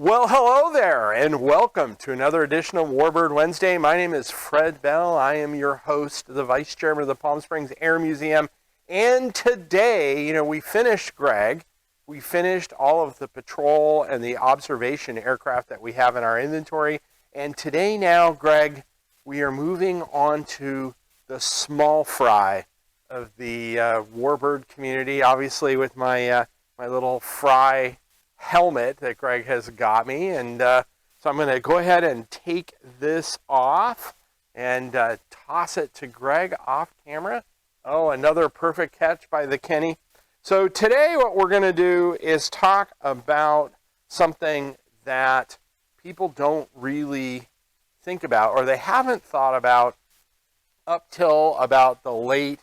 Well, hello there, and welcome to another edition of Warbird Wednesday. My name is Fred Bell. I am your host, the Vice Chairman of the Palm Springs Air Museum. And today, we finished, Greg. We finished all of the patrol and the observation aircraft that we have in our inventory. And today now, Greg, we are moving on to the small fry of the Warbird community, obviously with my little fry helmet that Greg has got me, and so I'm going to go ahead and take this off and toss it to Greg off camera. Oh, another perfect catch by the Kenny. So today what we're going to do is talk about something that people don't really think about, or they haven't thought about up till about the late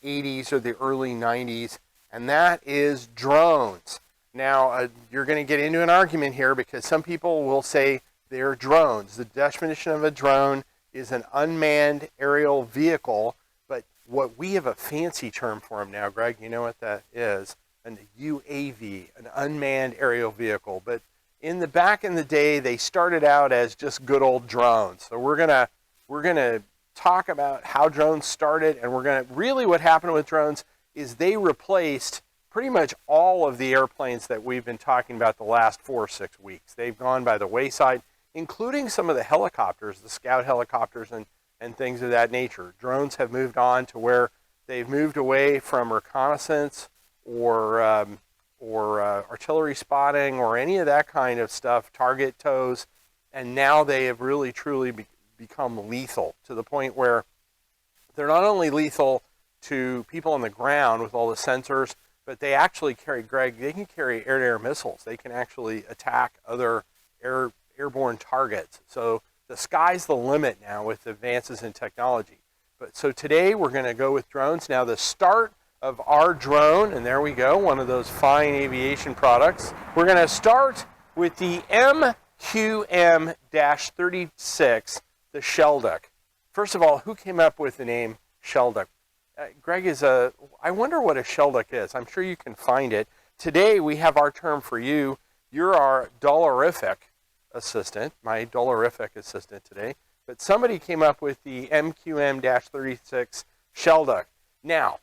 80s or the early 90s, and that is drones. Now, you're going to get into an argument here because some people will say they're drones. The definition of a drone is an unmanned aerial vehicle, but what we have a fancy term for them now, Greg, you know what that is? An UAV, an unmanned aerial vehicle. But back in the day, they started out as just good old drones. So we're gonna talk about how drones started, and really what happened with drones is they replaced pretty much all of the airplanes that we've been talking about the last 4 or 6 weeks. They've gone by the wayside, including some of the helicopters, the scout helicopters and things of that nature. Drones have moved on to where they've moved away from reconnaissance or artillery spotting or any of that kind of stuff, target tows, and now they have really truly become lethal to the point where they're not only lethal to people on the ground with all the sensors, but they actually carry, Greg, they can carry air-to-air missiles. They can actually attack other airborne targets. So the sky's the limit now with advances in technology. So today we're going to go with drones. Now the start of our drone, and there we go, one of those fine aviation products. We're going to start with the MQM-36, the Shelduck. First of all, who came up with the name Shelduck? Greg I wonder what a Shelduck is. I'm sure you can find it. Today we have our term for you. You're our dollarific assistant, my dollarific assistant today. But somebody came up with the MQM-36 Shelduck. Now,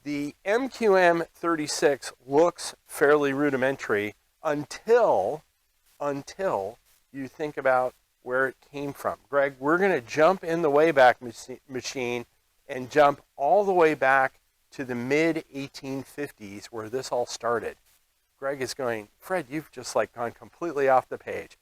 the MQM-36 looks fairly rudimentary until you think about where it came from. Greg, we're going to jump in the Wayback Machine and jump all the way back to the mid-1850s where this all started. Greg is going, Fred, you've just gone completely off the page.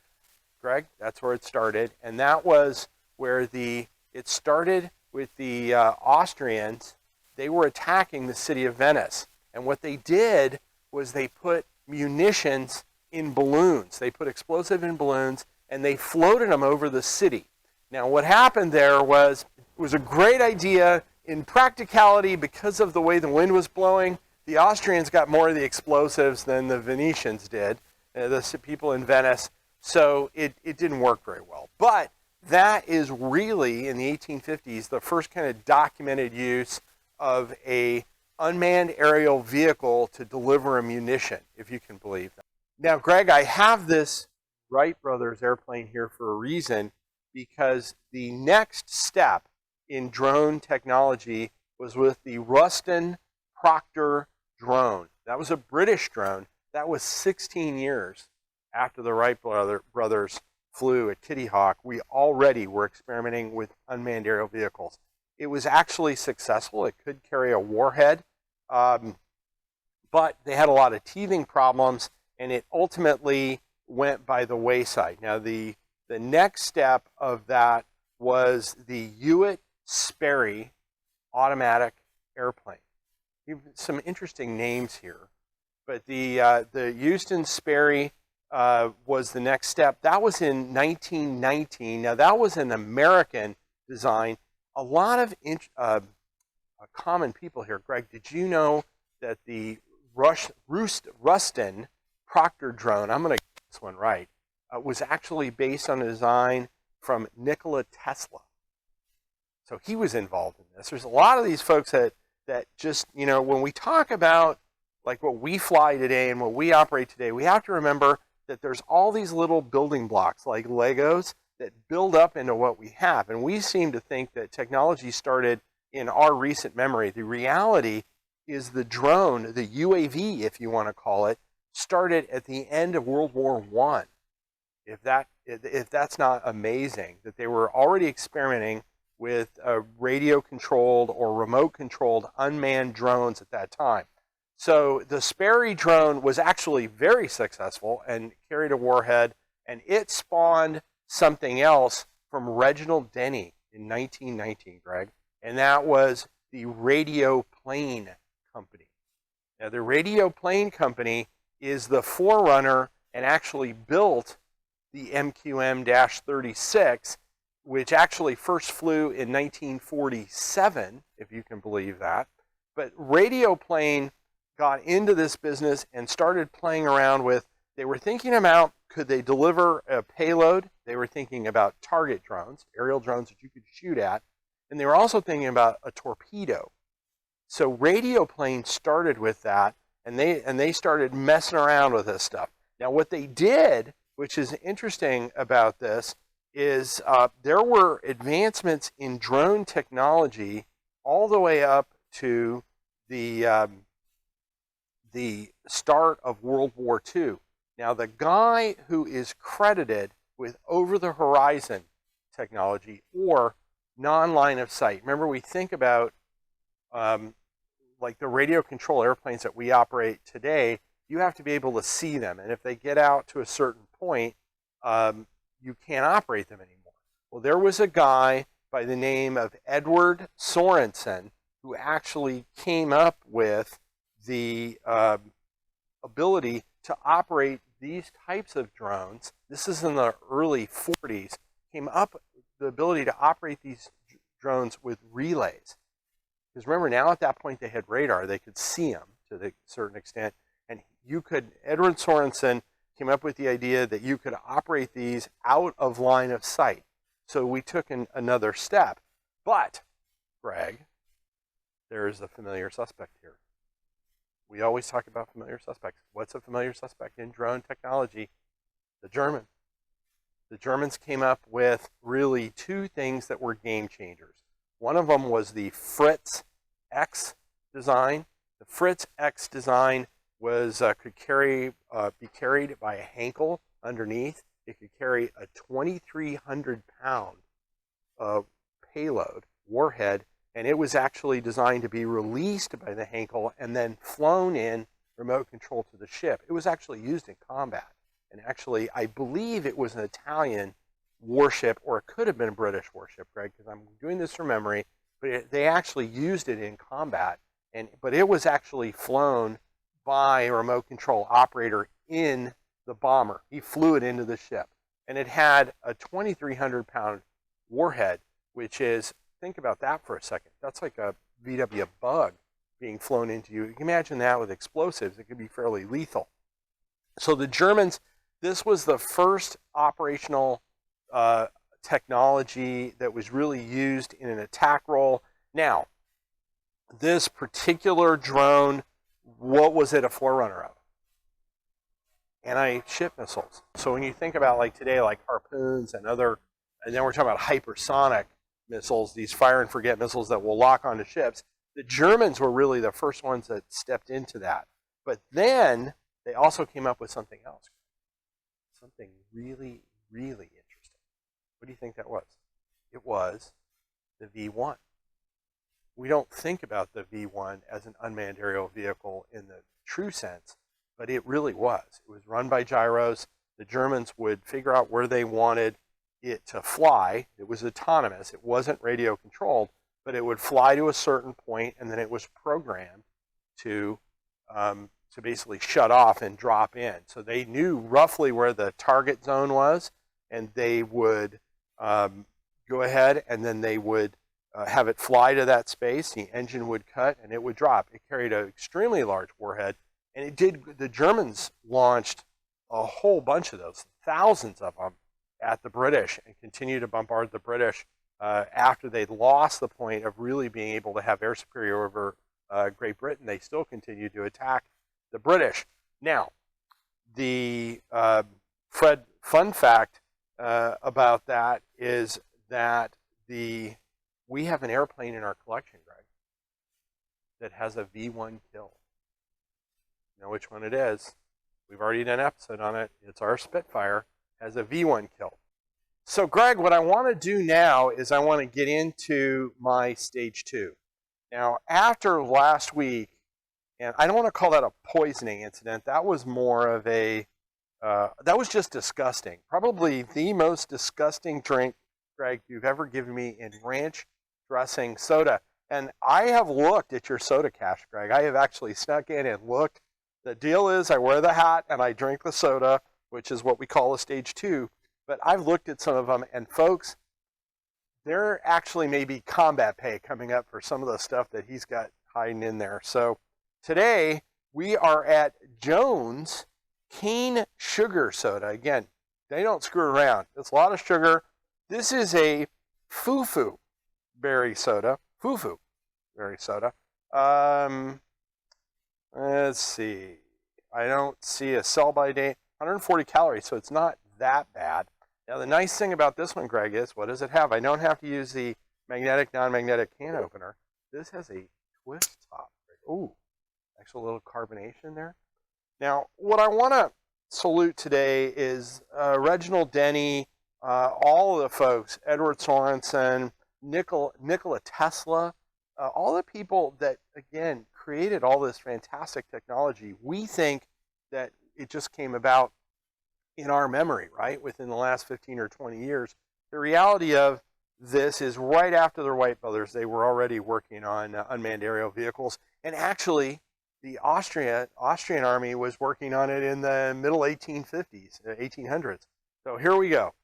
Greg, that's where it started, and that was where it started with the Austrians. They were attacking the city of Venice, and what they did was they put munitions in balloons. They put explosive in balloons, and they floated them over the city. Now, what happened there was, it was a great idea. In practicality, because of the way the wind was blowing, the Austrians got more of the explosives than the Venetians did, the people in Venice, so it didn't work very well. But that is really, in the 1850s, the first kind of documented use of a unmanned aerial vehicle to deliver a munition, if you can believe that. Now, Greg, I have this Wright brothers airplane here for a reason, because the next step in drone technology was with the Ruston Proctor drone. That was a British drone. That was 16 years after the Wright brothers flew at Kitty Hawk. We already were experimenting with unmanned aerial vehicles. It was actually successful. It could carry a warhead, but they had a lot of teething problems, and it ultimately went by the wayside. Now, the next step of that was the Hewitt-Sperry automatic airplane. Some interesting names here, but the Houston-Sperry was the next step. That was in 1919. Now, that was an American design. A lot of common people here. Greg, did you know that the Ruston Proctor drone, I'm going to get this one right, was actually based on a design from Nikola Tesla? So he was involved in this. There's a lot of these folks that just, when we talk about like what we fly today and what we operate today, we have to remember that there's all these little building blocks like Legos that build up into what we have. And we seem to think that technology started in our recent memory. The reality is the drone, the UAV, if you want to call it, started at the end of World War I. If that's not amazing, that they were already experimenting with radio-controlled or remote-controlled unmanned drones at that time. So the Sperry drone was actually very successful and carried a warhead, and it spawned something else from Reginald Denny in 1919, Greg, and that was the Radio Plane Company. Now, the Radio Plane Company is the forerunner and actually built the MQM-36, which actually first flew in 1947, if you can believe that. But Radio Plane got into this business and started playing around with, they were thinking about, could they deliver a payload? They were thinking about target drones, aerial drones that you could shoot at. And they were also thinking about a torpedo. So Radio Plane started with that, and they started messing around with this stuff. Now, what they did, which is interesting about this, is there were advancements in drone technology all the way up to the start of World War II. Now, the guy who is credited with over-the-horizon technology or non-line of sight. Remember, we think about like the radio control airplanes that we operate today, you have to be able to see them. And if they get out to a certain point, you can't operate them anymore. Well, there was a guy by the name of Edward Sorensen who actually came up with the ability to operate these types of drones. This is in the early 40s. Came up with the ability to operate these drones with relays. Because remember, now at that point they had radar. They could see them to a certain extent. And Edward Sorensen came up with the idea that you could operate these out of line of sight. So we took another step. But, Greg, there is a familiar suspect here. We always talk about familiar suspects. What's a familiar suspect in drone technology? The Germans. The Germans came up with really two things that were game changers. One of them was the Fritz X design. The Fritz X design was could be carried by a Henkel underneath. It could carry a 2,300-pound payload, warhead, and it was actually designed to be released by the Henkel and then flown in remote control to the ship. It was actually used in combat. And actually, I believe it was an Italian warship, or it could have been a British warship, Greg, because I'm doing this from memory, but they actually used it in combat. But it was actually flown by a remote control operator in the bomber. He flew it into the ship. And it had a 2,300-pound warhead, which is, think about that for a second. That's like a VW Bug being flown into you. You can imagine that with explosives. It could be fairly lethal. So the Germans, this was the first operational technology that was really used in an attack role. Now, this particular drone, what was it a forerunner of? Anti-ship missiles. So when you think about like today, like harpoons and then we're talking about hypersonic missiles, these fire and forget missiles that will lock onto ships. The Germans were really the first ones that stepped into that. But then they also came up with something else. Something really, really interesting. What do you think that was? It was the V1. We don't think about the V1 as an unmanned aerial vehicle in the true sense, but it really was. It was run by gyros. The Germans would figure out where they wanted it to fly. It was autonomous. It wasn't radio controlled, but it would fly to a certain point, and then it was programmed to basically shut off and drop in. So they knew roughly where the target zone was, and they would go ahead and then they would have it fly to that space. The engine would cut and it would drop. It carried an extremely large warhead, and it did. The Germans launched a whole bunch of those, thousands of them, at the British, and continued to bombard the British after they lost the point of really being able to have air superiority over Great Britain. They still continued to attack the British. Now, the Fred, fun fact about that is that we have an airplane in our collection, Greg, that has a V1 kill. You know which one it is? We've already done an episode on it. It's our Spitfire, has a V1 kill. So, Greg, what I want to do now is I want to get into my stage 2. Now, after last week, and I don't want to call that a poisoning incident. That was more of a, that was just disgusting. Probably the most disgusting drink, Greg, you've ever given me in ranch dressing soda. And I have looked at your soda cache, Greg. I have actually snuck in and looked. The deal is I wear the hat and I drink the soda, which is what we call a stage 2. But I've looked at some of them, and folks, there actually may be combat pay coming up for some of the stuff that he's got hiding in there. So today we are at Jones Cane Sugar Soda. Again, they don't screw around. It's a lot of sugar. This is a fufu berry soda. Fufu berry soda. Let's see. I don't see a sell by date. 140 calories, so it's not that bad. Now, the nice thing about this one, Greg, is what does it have? I don't have to use the magnetic, non-magnetic can opener. This has a twist top. Ooh, actual little carbonation there. Now, what I want to salute today is Reginald Denny, all of the folks, Edward Sorensen, Nikola Tesla, all the people that, again, created all this fantastic technology. We think that it just came about in our memory, right, within the last 15 or 20 years. The reality of this is right after the Wright brothers, they were already working on unmanned aerial vehicles. And actually, the Austrian army was working on it in the middle 1850s, 1800s. So here we go.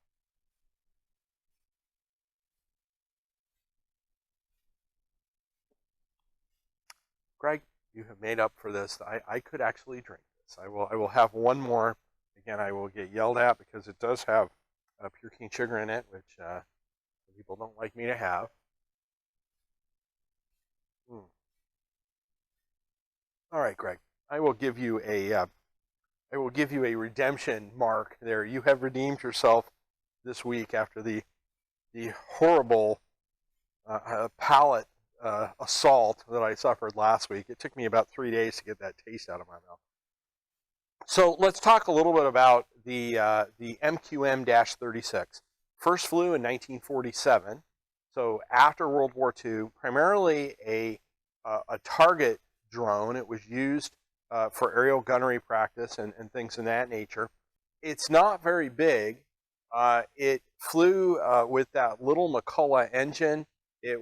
Greg, you have made up for this. I could actually drink this. I will have one more. Again, I will get yelled at because it does have pure cane sugar in it, which people don't like me to have. All right, Greg. I will give you a redemption mark there. You have redeemed yourself this week after the horrible palate assault that I suffered last week. It took me about 3 days to get that taste out of my mouth. So let's talk a little bit about the MQM-36. First flew in 1947, so after World War II, primarily a target drone. It was used for aerial gunnery practice and things of that nature. It's not very big. It flew with that little McCulloch engine. It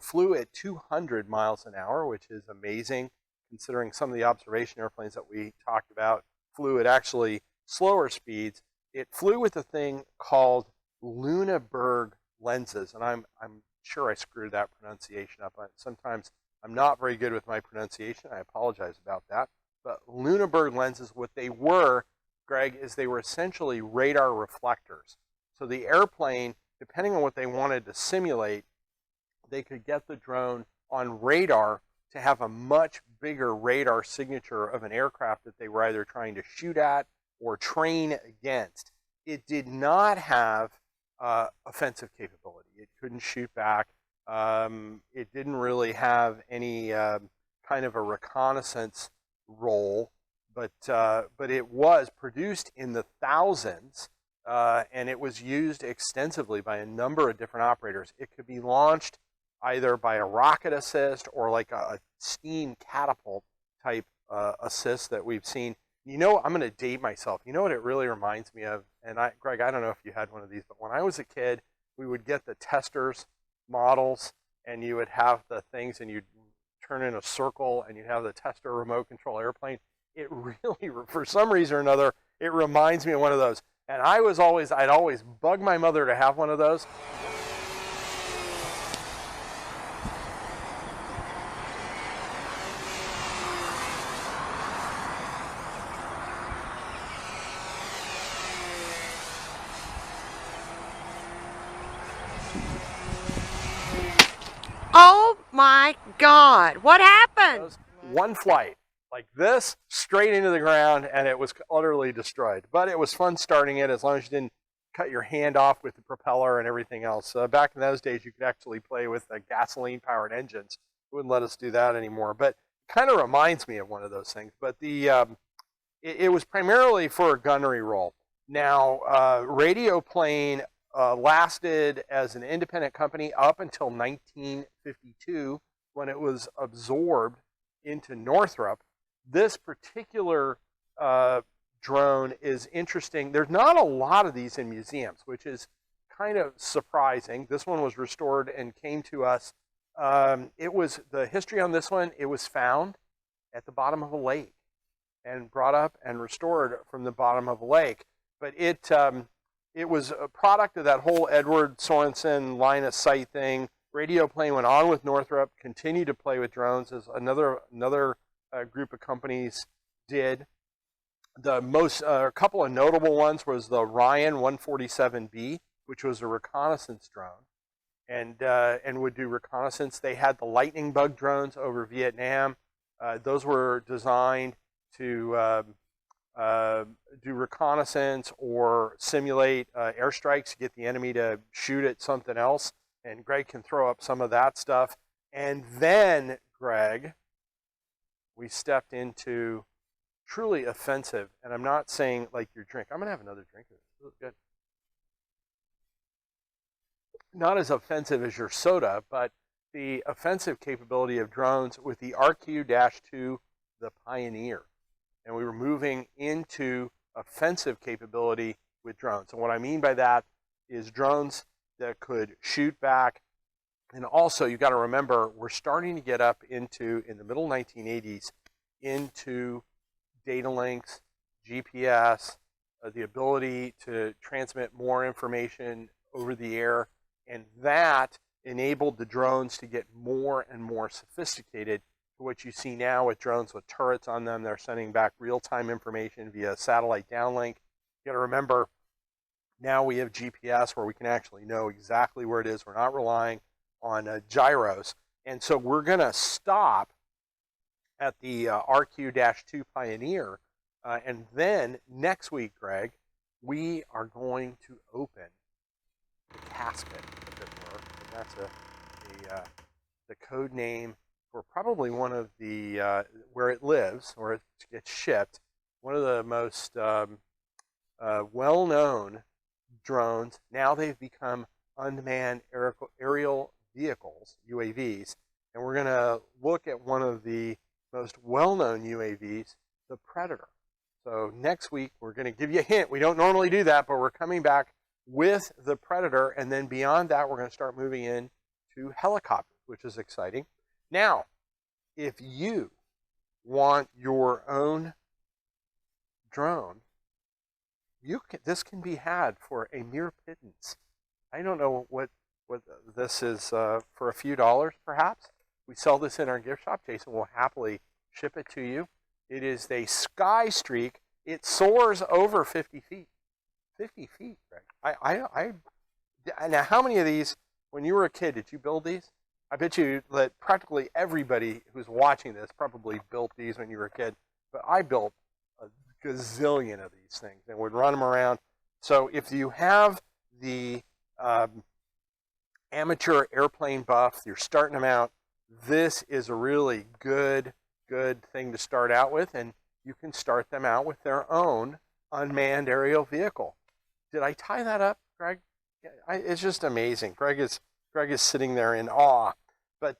flew at 200 miles an hour, which is amazing, considering some of the observation airplanes that we talked about flew at actually slower speeds. It flew with a thing called Lüneburg lenses, and I'm sure I screwed that pronunciation up. Sometimes I'm not very good with my pronunciation. I apologize about that. But Lüneburg lenses, what they were, Greg, is they were essentially radar reflectors. So the airplane, depending on what they wanted to simulate, they could get the drone on radar to have a much bigger radar signature of an aircraft that they were either trying to shoot at or train against. It did not have offensive capability. It couldn't shoot back. It didn't really have any kind of a reconnaissance role, but it was produced in the thousands, and it was used extensively by a number of different operators. It could be launched either by a rocket assist or like a steam catapult type assist that we've seen. You know, I'm going to date myself. You know what it really reminds me of? And Greg, I don't know if you had one of these, but when I was a kid, we would get the testers models, and you would have the things, and you'd turn in a circle, and you'd have the tester remote control airplane. It really, for some reason or another, it reminds me of one of those. And I'd always bug my mother to have one of those. Oh my God, what happened? One flight, like this, straight into the ground, and it was utterly destroyed. But it was fun starting it as long as you didn't cut your hand off with the propeller and everything else. Back in those days, you could actually play with gasoline-powered engines. It wouldn't let us do that anymore. But it kind of reminds me of one of those things. But it was primarily for a gunnery role. Now, Radio Plane lasted as an independent company up until 1952 when it was absorbed into Northrop. This particular drone is interesting. There's not a lot of these in museums, which is kind of surprising. This one was restored and came to us. It was the history on this one. It was found at the bottom of a lake and brought up and restored from the bottom of a lake. But it was a product of that whole Edward Sorensen line of sight thing. Radio Plane went on with Northrop, continued to play with drones as another group of companies did. The most, a couple of notable ones was the Ryan 147B, which was a reconnaissance drone, and would do reconnaissance. They had the lightning bug drones over Vietnam. Those were designed to do reconnaissance or simulate airstrikes to get the enemy to shoot at something else. And Greg can throw up some of that stuff. And then, Greg, we stepped into truly offensive, and I'm not saying like your drink. I'm going to have another drink of this. This is good. Not as offensive as your soda, but the offensive capability of drones with the RQ-2, the Pioneer. And we were moving into offensive capability with drones. And what I mean by that is drones that could shoot back. And also, you've got to remember, we're starting to get up into, in the middle 1980s, into data links, GPS, the ability to transmit more information over the air, and that enabled the drones to get more and more sophisticated to what you see now with drones with turrets on them. They're sending back real-time information via satellite downlink. You got to remember, now we have GPS where we can actually know exactly where it is. We're not relying on gyros. And so we're going to stop at the RQ-2 Pioneer. And then next week, Greg, we are going to open the casket, as it were. And that's the code name for probably one of the, where it lives, or it gets shipped, one of the most well-known drones. Now they've become unmanned aerial vehicles, UAVs. And we're going to look at one of the most well-known UAVs, the Predator. So next week, we're going to give you a hint. We don't normally do that, but we're coming back with the Predator. And then beyond that, we're going to start moving in to helicopters, which is exciting. Now, if you want your own drone, this can be had for a mere pittance. I don't know what this is, for a few dollars, perhaps. We sell this in our gift shop. Jason will happily ship it to you. It is a Sky Streak. It soars over 50 feet. 50 feet, Greg. Now, how many of these, when you were a kid, did you build these? I bet you that practically everybody who's watching this probably built these when you were a kid. But I built a gazillion of these things and would run them around. So if you have the amateur airplane buff, you're starting them out, this is a really good thing to start out with, and you can start them out with their own unmanned aerial vehicle. Did I tie that up, Greg? It's just amazing. Greg is sitting there in awe. But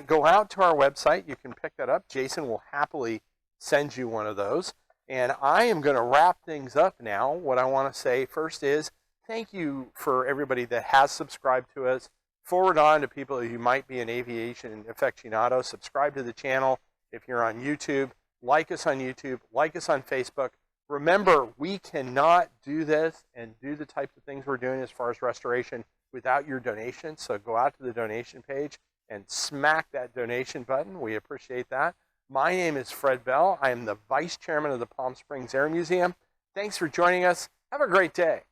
go out to our website. You can pick that up. Jason will happily send you one of those. And I am going to wrap things up now. What I want to say first is thank you for everybody that has subscribed to us. Forward on to people who might be an aviation aficionado. Subscribe to the channel if you're on YouTube. Like us on YouTube. Like us on Facebook. Remember, we cannot do this and do the types of things we're doing as far as restoration without your donation. So go out to the donation page and smack that donation button. We appreciate that. My name is Fred Bell. I am the Vice Chairman of the Palm Springs Air Museum. Thanks for joining us. Have a great day.